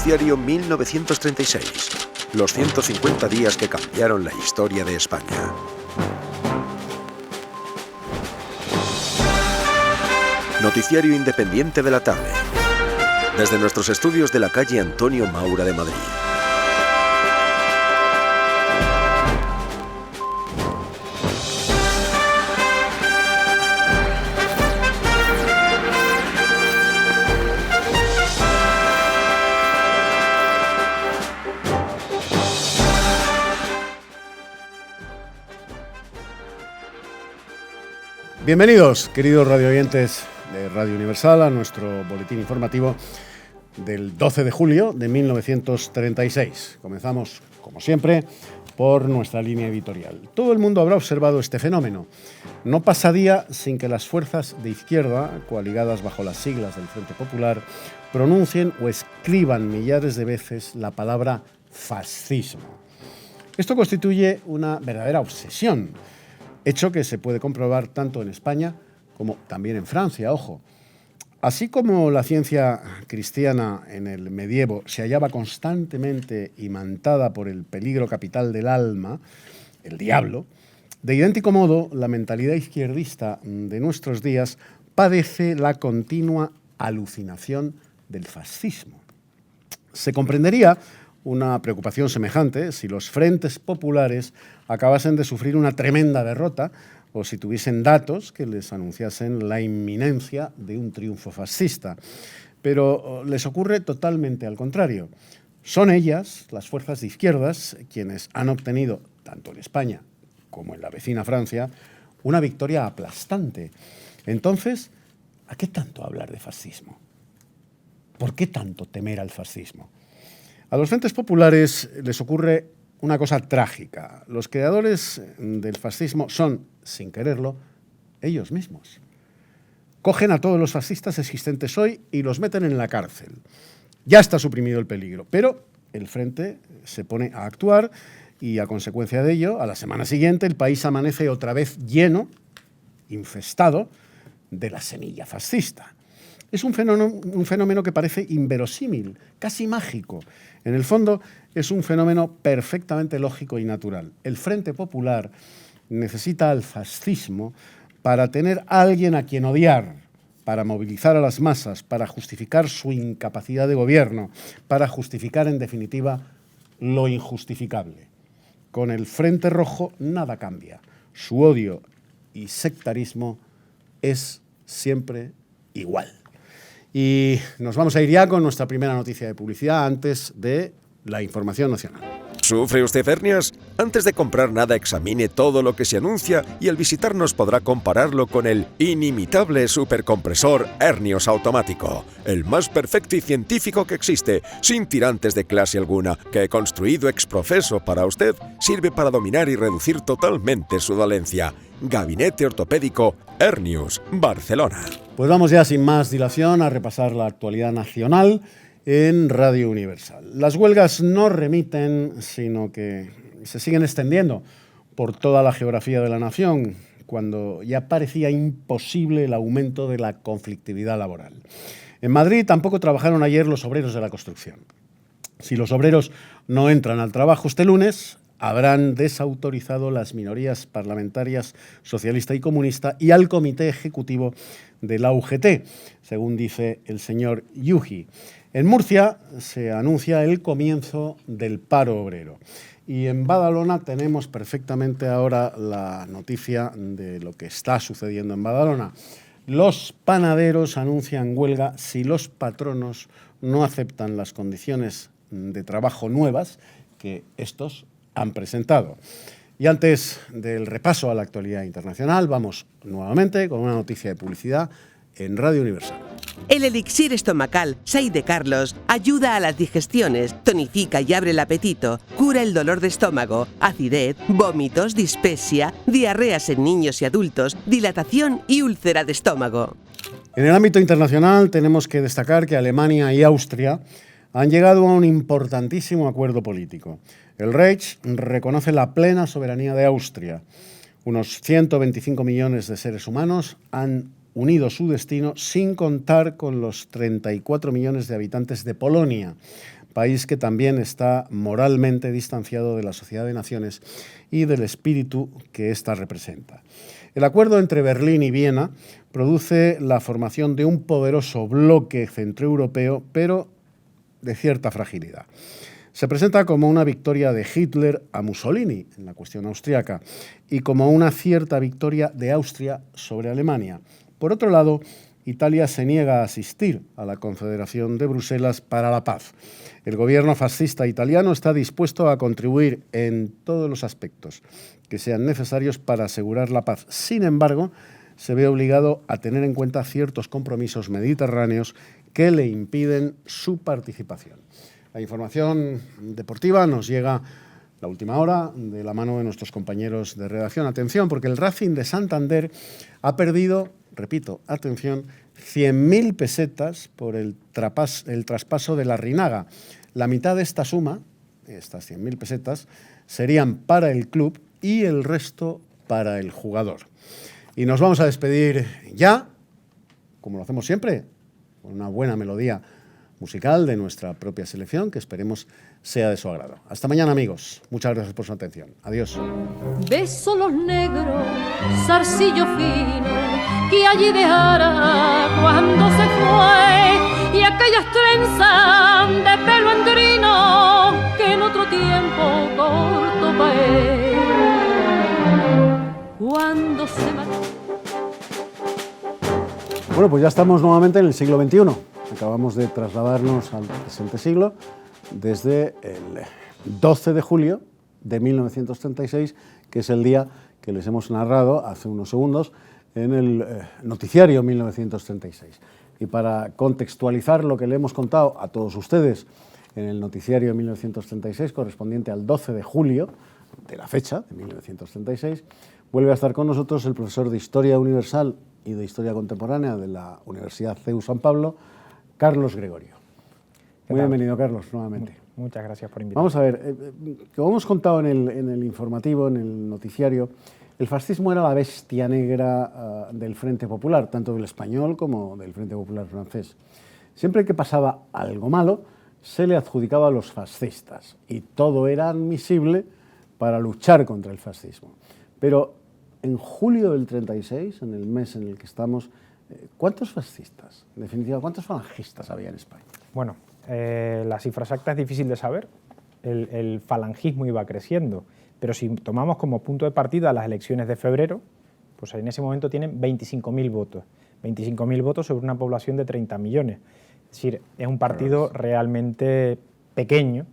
Noticiario 1936. Los 150 días que cambiaron la historia de España. Noticiario independiente de la tarde. Desde nuestros estudios de la calle Antonio Maura de Madrid. Bienvenidos, queridos radioyentes de Radio Universal, a nuestro boletín informativo del 12 de julio de 1936. Comenzamos, como siempre, por nuestra línea editorial. Todo el mundo habrá observado este fenómeno. No pasa día sin que las fuerzas de izquierda, coaligadas bajo las siglas del Frente Popular, pronuncien o escriban millares de veces la palabra fascismo. Esto constituye una verdadera obsesión, hecho que se puede comprobar tanto en España como también en Francia, ojo. Así como la ciencia cristiana en el medievo se hallaba constantemente imantada por el peligro capital del alma, el diablo, de idéntico modo la mentalidad izquierdista de nuestros días padece la continua alucinación del fascismo. Se comprendería una preocupación semejante si los frentes populares acabasen de sufrir una tremenda derrota o si tuviesen datos que les anunciasen la inminencia de un triunfo fascista. Pero les ocurre totalmente al contrario. Son ellas, las fuerzas de izquierdas, quienes han obtenido, tanto en España como en la vecina Francia, una victoria aplastante. Entonces, ¿a qué tanto hablar de fascismo? ¿Por qué tanto temer al fascismo? A los frentes populares les ocurre una cosa trágica. Los creadores del fascismo son, sin quererlo, ellos mismos. Cogen a todos los fascistas existentes hoy y los meten en la cárcel. Ya está suprimido el peligro, pero el frente se pone a actuar y, a consecuencia de ello, a la semana siguiente el país amanece otra vez lleno, infestado, de la semilla fascista. Es un fenómeno que parece inverosímil, casi mágico. En el fondo, es un fenómeno perfectamente lógico y natural. El Frente Popular necesita al fascismo para tener a alguien a quien odiar, para movilizar a las masas, para justificar su incapacidad de gobierno, para justificar, en definitiva, lo injustificable. Con el Frente Rojo nada cambia. Su odio y sectarismo es siempre igual. Y nos vamos a ir ya con nuestra primera noticia de publicidad antes de la información nacional. ¿Sufre usted hernias? Antes de comprar nada, examine todo lo que se anuncia y al visitarnos podrá compararlo con el inimitable supercompresor Hernios automático, el más perfecto y científico que existe, sin tirantes de clase alguna, que construido ex professo para usted, sirve para dominar y reducir totalmente su dolencia. Gabinete Ortopédico Hernios, Barcelona. Pues vamos ya sin más dilación a repasar la actualidad nacional en Radio Universal. Las huelgas no remiten, sino que se siguen extendiendo por toda la geografía de la nación, cuando ya parecía imposible el aumento de la conflictividad laboral. En Madrid tampoco trabajaron ayer los obreros de la construcción. Si los obreros no entran al trabajo este lunes, habrán desautorizado las minorías parlamentarias socialista y comunista y al comité ejecutivo de la UGT, según dice el señor Yuji. En Murcia se anuncia el comienzo del paro obrero. Y en Badalona tenemos perfectamente ahora la noticia de lo que está sucediendo en Badalona. Los panaderos anuncian huelga si los patronos no aceptan las condiciones de trabajo nuevas que estos han presentado. Y antes del repaso a la actualidad internacional, vamos nuevamente con una noticia de publicidad en Radio Universal. El elixir estomacal Sai de Carlos ayuda a las digestiones, tonifica y abre el apetito, cura el dolor de estómago, acidez, vómitos, dispepsia, diarreas en niños y adultos, dilatación y úlcera de estómago. En el ámbito internacional tenemos que destacar que Alemania y Austria han llegado a un importantísimo acuerdo político. El Reich reconoce la plena soberanía de Austria. Unos 125 millones de seres humanos han unido su destino sin contar con los 34 millones de habitantes de Polonia. país que también está moralmente distanciado de la Sociedad de Naciones y del espíritu que ésta representa. El acuerdo entre Berlín y Viena produce la formación de un poderoso bloque centroeuropeo, pero de cierta fragilidad. Se presenta como una victoria de Hitler a Mussolini en la cuestión austriaca y como una cierta victoria de Austria sobre Alemania. Por otro lado, Italia se niega a asistir a la Confederación de Bruselas para la Paz. El gobierno fascista italiano está dispuesto a contribuir en todos los aspectos que sean necesarios para asegurar la paz. Sin embargo, se ve obligado a tener en cuenta ciertos compromisos mediterráneos que le impiden su participación. La información deportiva nos llega la última hora de la mano de nuestros compañeros de redacción. Atención, porque el Racing de Santander ha perdido, repito, atención, 100.000 pesetas por el traspaso de Larrinaga. La mitad de esta suma, estas 100.000 pesetas, serían para el club y el resto para el jugador. Y nos vamos a despedir ya, como lo hacemos siempre, con una buena melodía musical de nuestra propia selección, que esperemos sea de su agrado. Hasta mañana, amigos. Muchas gracias por su atención. Adiós. Beso los negros, zarcillo fino, que allí dejara cuando se fue, y aquellas trenzas de pelo andrino que en otro tiempo corto pa' él. Cuando se marchó. Bueno, pues ya estamos nuevamente en el siglo XXI. Acabamos de trasladarnos al presente siglo desde el 12 de julio de 1936, que es el día que les hemos narrado hace unos segundos en el noticiario 1936. Y para contextualizar lo que le hemos contado a todos ustedes en el noticiario 1936, correspondiente al 12 de julio de la fecha de 1936, vuelve a estar con nosotros el profesor de Historia Universal y de Historia Contemporánea de la Universidad CEU San Pablo, Carlos Gregorio. Muy bienvenido, Carlos, nuevamente. Muchas gracias por invitarme. Vamos a ver, como hemos contado en el informativo, en el noticiario, el fascismo era la bestia negra del Frente Popular, tanto del español como del Frente Popular francés. Siempre que pasaba algo malo, se le adjudicaba a los fascistas y todo era admisible para luchar contra el fascismo. Pero en julio del 36, en el mes en el que estamos, ¿cuántos fascistas, en definitiva, cuántos falangistas había en España? Bueno, la cifra exacta es difícil de saber. El falangismo iba creciendo, pero si tomamos como punto de partida las elecciones de febrero, pues en ese momento tienen 25.000 votos. 25.000 votos sobre una población de 30 millones. Es decir, es un partido realmente pequeño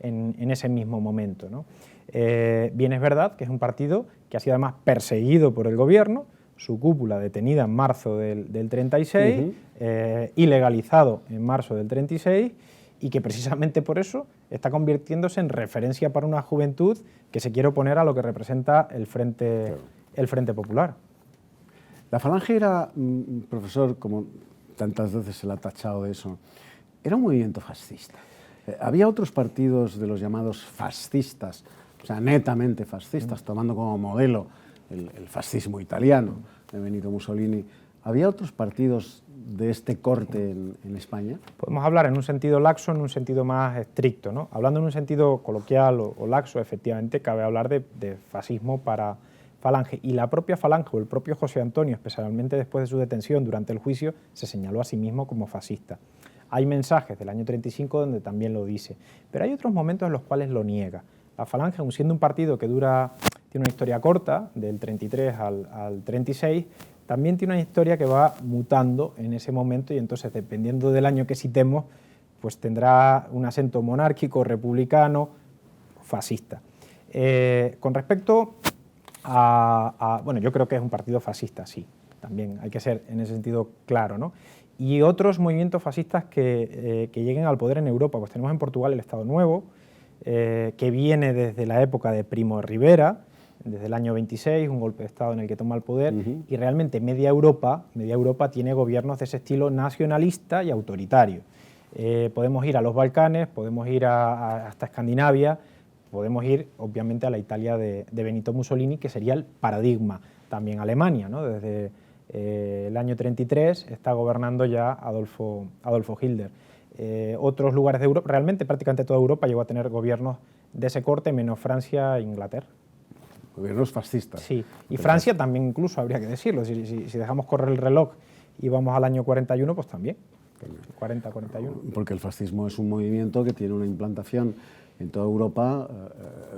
en ese mismo momento, ¿no? Bien es verdad que es un partido que ha sido además perseguido por el gobierno, su cúpula detenida en marzo del 36, ilegalizado en marzo del 36, y que precisamente por eso está convirtiéndose en referencia para una juventud que se quiere oponer a lo que representa el Frente Popular. La Falange era, profesor, como tantas veces se le ha tachado de eso, era un movimiento fascista. Había otros partidos de los llamados fascistas, o sea, netamente fascistas, tomando como modelo el fascismo italiano de Benito Mussolini. ¿Había otros partidos de este corte en España? Podemos hablar en un sentido laxo, en un sentido más estricto, ¿no? Hablando en un sentido coloquial o laxo, efectivamente, cabe hablar de fascismo para Falange. Y la propia Falange o el propio José Antonio, especialmente después de su detención durante el juicio, se señaló a sí mismo como fascista. Hay mensajes del año 35 donde también lo dice, pero hay otros momentos en los cuales lo niega. La Falange, aun siendo un partido que tiene una historia corta, del 33 al 36, también tiene una historia que va mutando en ese momento y entonces, dependiendo del año que citemos, pues tendrá un acento monárquico, republicano, fascista. Con respecto bueno, yo creo que es un partido fascista, sí, también hay que ser en ese sentido claro, ¿no? Y otros movimientos fascistas que lleguen al poder en Europa, pues tenemos en Portugal el Estado Nuevo, que viene desde la época de Primo de Rivera, desde el año 26, un golpe de Estado en el que toma el poder, y realmente media Europa tiene gobiernos de ese estilo nacionalista y autoritario. Podemos ir a los Balcanes, podemos ir hasta Escandinavia, podemos ir obviamente a la Italia de Benito Mussolini, que sería el paradigma. También Alemania, ¿no? Desde el año 33 está gobernando ya Adolfo Hitler. Otros lugares de Europa, realmente prácticamente toda Europa llegó a tener gobiernos de ese corte, menos Francia e Inglaterra. Gobiernos fascistas. Sí, y Francia también incluso, habría que decirlo, si dejamos correr el reloj y vamos al año 41, pues también, 40-41. Porque el fascismo es un movimiento que tiene una implantación en toda Europa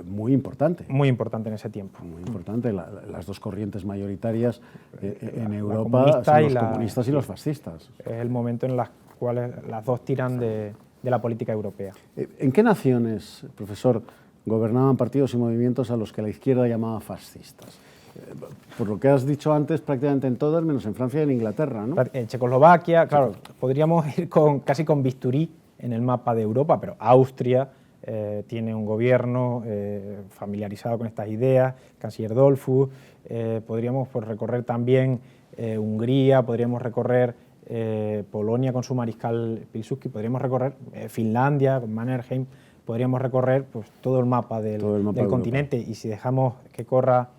muy importante. Muy importante en ese tiempo. Muy importante. Las dos corrientes mayoritarias en Europa son los comunistas y los fascistas. Es el momento en las cuales las dos tiran de la política europea. ¿En qué naciones, profesor, gobernaban partidos y movimientos a los que la izquierda llamaba fascistas? Por lo que has dicho antes, prácticamente en todas, menos en Francia y en Inglaterra, ¿no? En Checoslovaquia, claro, podríamos ir casi con bisturí en el mapa de Europa, pero Austria tiene un gobierno familiarizado con estas ideas, canciller Dollfuss, podríamos recorrer también Hungría, podríamos recorrer Polonia con su mariscal Pilsudski, podríamos recorrer Finlandia con Mannerheim, podríamos recorrer pues, todo el mapa del continente, y si dejamos que corra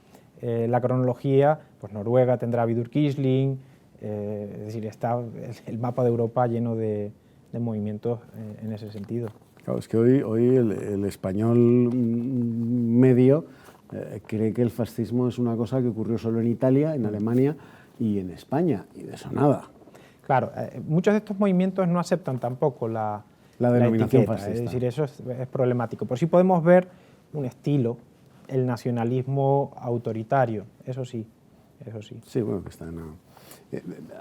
la cronología, pues Noruega tendrá Vidar Quisling, es decir, está el mapa de Europa lleno de movimientos en ese sentido. Claro, es que hoy el español medio cree que el fascismo es una cosa que ocurrió solo en Italia, en Alemania y en España, y de eso nada. Claro, muchos de estos movimientos no aceptan tampoco la denominación etiqueta, fascista. Es decir, eso es problemático. Pero sí podemos ver un estilo, el nacionalismo autoritario, eso sí, eso sí. Sí, bueno, que está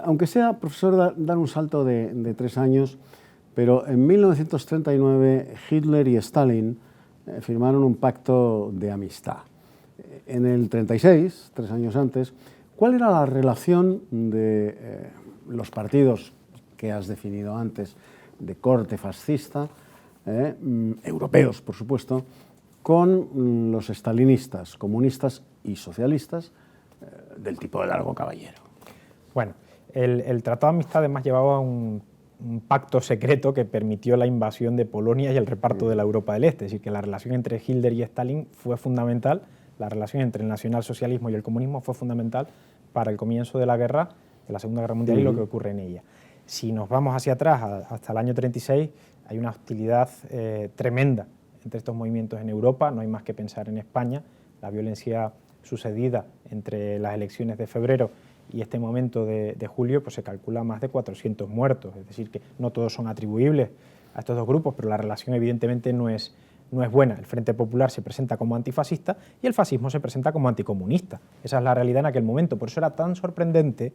aunque sea, profesor, dar un salto de 3 años, pero en 1939 Hitler y Stalin firmaron un pacto de amistad. En el 36, 3 años antes, ¿cuál era la relación de los partidos que has definido antes, de corte fascista, europeos, por supuesto, con los estalinistas, comunistas y socialistas del tipo de Largo Caballero? Bueno, el Tratado de Amistad además llevaba un pacto secreto que permitió la invasión de Polonia y el reparto de la Europa del Este, es decir, que la relación entre Hitler y Stalin fue fundamental, la relación entre el nacionalsocialismo y el comunismo fue fundamental para el comienzo de la guerra, de la Segunda Guerra Mundial y lo que ocurre en ella. Si nos vamos hacia atrás, hasta el año 36, hay una hostilidad tremenda entre estos movimientos en Europa, no hay más que pensar en España, la violencia sucedida entre las elecciones de febrero y este momento de julio, pues se calcula más de 400 muertos, es decir, que no todos son atribuibles a estos dos grupos, pero la relación evidentemente no es buena. El Frente Popular se presenta como antifascista y el fascismo se presenta como anticomunista. Esa es la realidad en aquel momento, por eso era tan sorprendente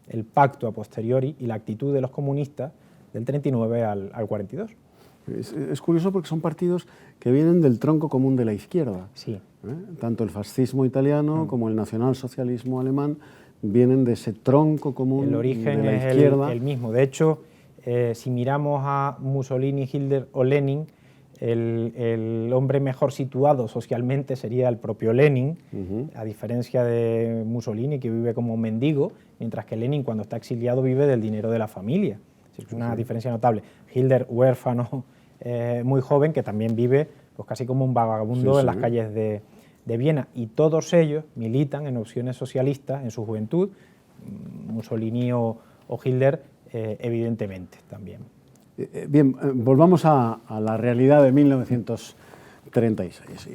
el pacto a posteriori y la actitud de los comunistas del 39 al 42. Es curioso porque son partidos que vienen del tronco común de la izquierda. Sí. Tanto el fascismo italiano como el nacionalsocialismo alemán vienen de ese tronco común el origen de la es izquierda. el mismo. De hecho, si miramos a Mussolini, Hitler o Lenin, el hombre mejor situado socialmente sería el propio Lenin, a diferencia de Mussolini, que vive como mendigo, mientras que Lenin, cuando está exiliado, vive del dinero de la familia. Es una diferencia notable. Hitler, huérfano, muy joven, que también vive pues, casi como un vagabundo en las calles de Viena, y todos ellos militan en opciones socialistas en su juventud, Mussolini o Hitler evidentemente también. Bien, volvamos a la realidad de 1936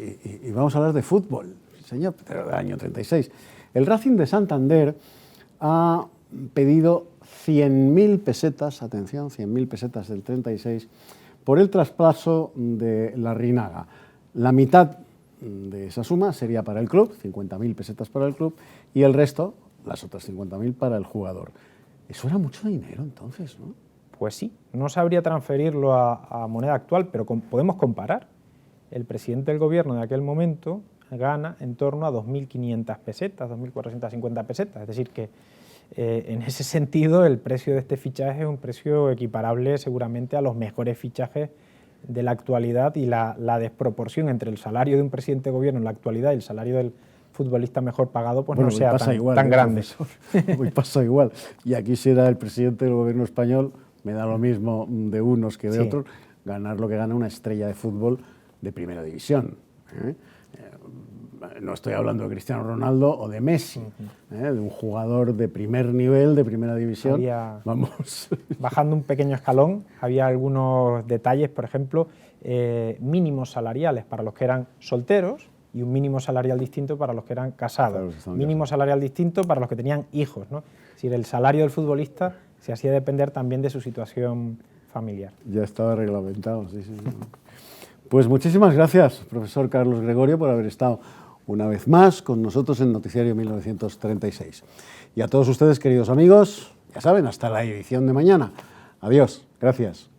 y vamos a hablar de fútbol, señor, pero del año 36. El Racing de Santander ha pedido 100.000 pesetas, atención, 100.000 pesetas del 36, por el traspaso de Larrinaga. La mitad de esa suma sería para el club, 50.000 pesetas para el club, y el resto, las otras 50.000, para el jugador. Eso era mucho dinero entonces, ¿no? Pues sí, no sabría transferirlo a moneda actual, pero podemos comparar. El presidente del gobierno de aquel momento gana en torno a 2.500 pesetas, 2.450 pesetas, es decir que en ese sentido el precio de este fichaje es un precio equiparable seguramente a los mejores fichajes de la actualidad, y la desproporción entre el salario de un presidente de gobierno en la actualidad y el salario del futbolista mejor pagado pues bueno, no sea tan grande. Hoy pasa igual. Y aquí si era el presidente del gobierno español, me da lo mismo de unos que de otros, ganar lo que gana una estrella de fútbol de primera división. no estoy hablando de Cristiano Ronaldo o de Messi, de un jugador de primer nivel, de primera división. Vamos. Bajando un pequeño escalón, había algunos detalles, por ejemplo, mínimos salariales para los que eran solteros y un mínimo salarial distinto para los que eran casados. Claro, mínimo salarial distinto para los que tenían hijos, ¿no? Es decir, el salario del futbolista se hacía depender también de su situación familiar. Ya estaba reglamentado, sí. Pues muchísimas gracias, profesor Carlos Gregorio, por haber estado una vez más con nosotros en Noticiario 1936. Y a todos ustedes, queridos amigos, ya saben, hasta la edición de mañana. Adiós, gracias.